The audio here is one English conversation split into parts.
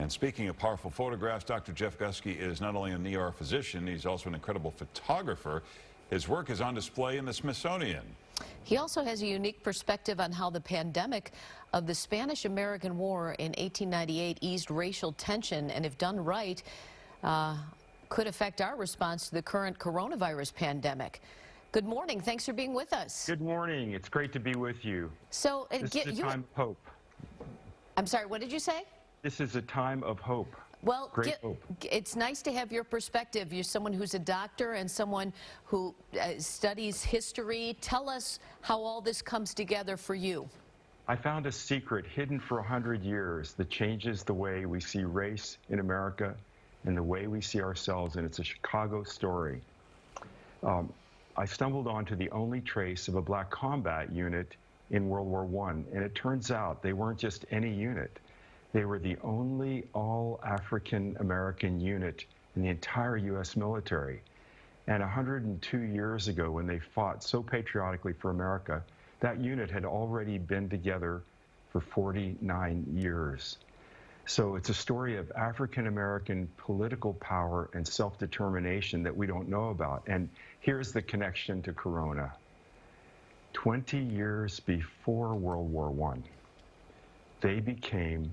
And speaking of powerful photographs, Dr. Jeff Gusky is not only an ER physician, he's also an incredible photographer. His work is on display in the Smithsonian. He also has a unique perspective on how the pandemic of the Spanish-American War in 1898 eased racial tension and, if done right, could affect our response to the current coronavirus pandemic. Good morning. Thanks for being with us. Good morning. It's great to be with you. So, this is a time of hope. I'm sorry, what did you say? This is a time of hope. Well, great hope. It's nice to have your perspective. You're someone who's a doctor and someone who studies history. Tell us how all this comes together for you. I found a secret hidden for 100 years that changes the way we see race in America and the way we see ourselves, and it's a Chicago story. I stumbled onto the only trace of a black combat unit in World War I, and it turns out they weren't just any unit. They were the only all-African American unit in the entire U.S. military. And 102 years ago, when they fought so patriotically for America, that unit had already been together for 49 years. So it's a story of African American political power and self-determination that we don't know about. And here's the connection to Corona. 20 years before World War I, they became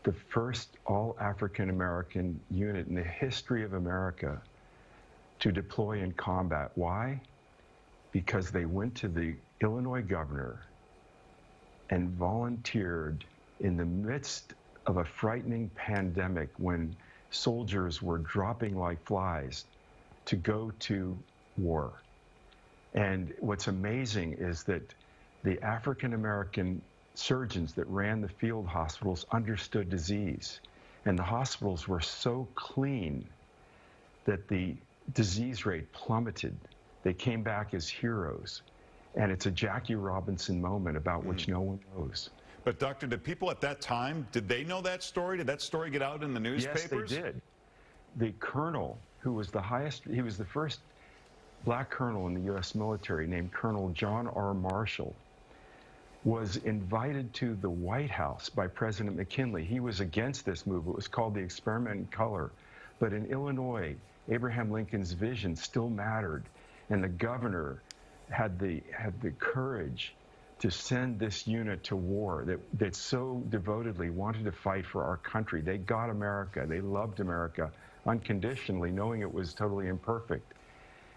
the first all-African American unit in the history of America to deploy in combat. Why? Because they went to the Illinois governor and volunteered in the midst of a frightening pandemic when soldiers were dropping like flies to go to war. And what's amazing is that the African American surgeons that ran the field hospitals understood disease, and the hospitals were so clean that the disease rate plummeted. They came back as heroes, and it's a Jackie Robinson moment about which no one knows. But doctor, did people at that time, did they know that story? Did that story get out in the newspapers? Yes, they did. The colonel, who was the highest, he was the first black colonel in the U.S. military, named Colonel John R. Marshall, was invited to the White House by President McKinley. He was against this move. It was called the Experiment in Color. But in Illinois, Abraham Lincoln's vision still mattered, and the governor had the courage to send this unit to war that so devotedly wanted to fight for our country. They got America. They loved America unconditionally, knowing it was totally imperfect.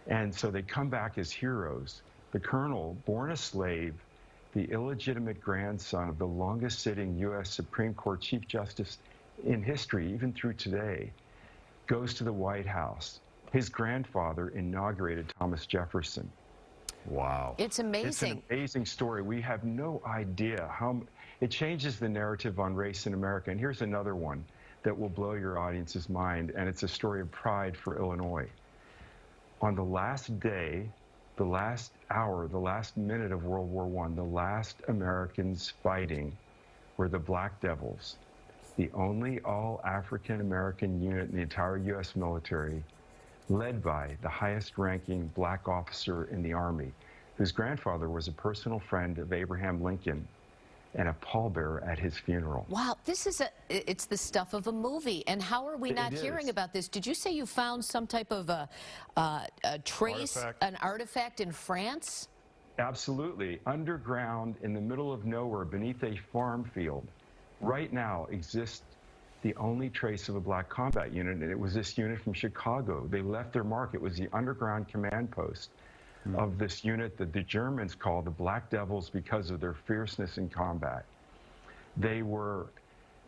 And so they come back as heroes. The colonel, born a slave, the illegitimate grandson of the longest-sitting U.S. Supreme Court Chief Justice in history, even through today, goes to the White House. His grandfather inaugurated Thomas Jefferson. Wow. It's amazing. It's an amazing story. We have no idea how it changes the narrative on race in America. And here's another one that will blow your audience's mind, and it's a story of pride for Illinois. On the last day, the last hour, the last minute of World War I, the last Americans fighting were the Black Devils, the only all-African American unit in the entire U.S. military, led by the highest-ranking black officer in the Army, whose grandfather was a personal friend of Abraham Lincoln and a pallbearer at his funeral. Wow, it's the stuff of a movie. And how are we not hearing about this? Did you say you found some type of a trace, an artifact in France? Absolutely. Underground, in the middle of nowhere, beneath a farm field, right now exists the only trace of a black combat unit, and it was this unit from Chicago. They left their mark. It was the underground command post of this unit that the Germans called the Black Devils because of their fierceness in combat. They were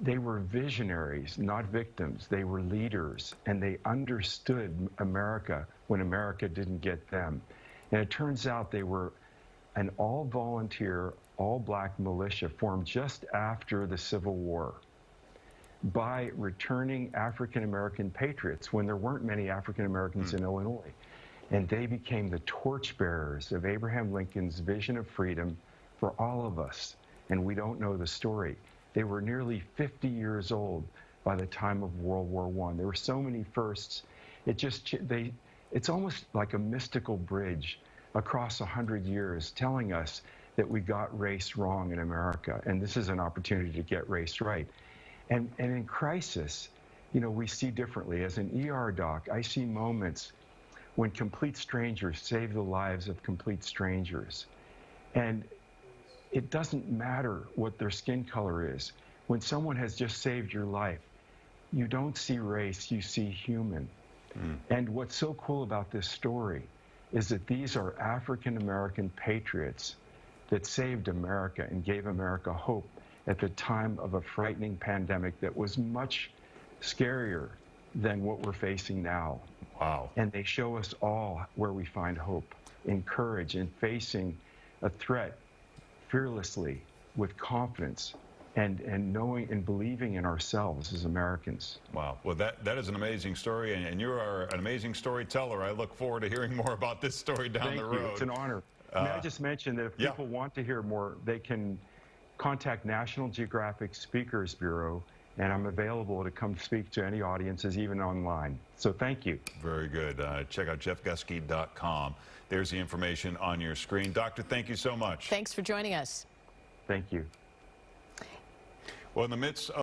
visionaries, not victims. They were leaders, and they understood America when America didn't get them. And it turns out they were an all-volunteer, all-black militia formed just after the Civil War by returning African-American patriots when there weren't many African-Americans in Illinois. And they became the torchbearers of Abraham Lincoln's vision of freedom for all of us. And we don't know the story. They were nearly 50 years old by the time of World War I. There were so many firsts. It's almost like a mystical bridge across 100 years telling us that we got race wrong in America. And this is an opportunity to get race right. And in crisis, we see differently. As an ER doc, I see moments when complete strangers save the lives of complete strangers. And it doesn't matter what their skin color is. When someone has just saved your life, you don't see race, you see human. And what's so cool about this story is that these are African American patriots that saved America and gave America hope at the time of a frightening pandemic that was much scarier than what we're facing now. Wow. And they show us all where we find hope and courage in facing a threat fearlessly, with confidence, and knowing and believing in ourselves as Americans. Wow. Well, that is an amazing story, and you are an amazing storyteller. I look forward to hearing more about this story down the road. Thank you. It's an honor. May I just mention that if people want to hear more, they can contact National Geographic Speakers Bureau, and I'm available to come speak to any audiences, even online. So thank you. Very good. Check out jeffgusky.com. There's the information on your screen. Doctor, thank you so much. Thanks for joining us. Thank you. Well, in the midst of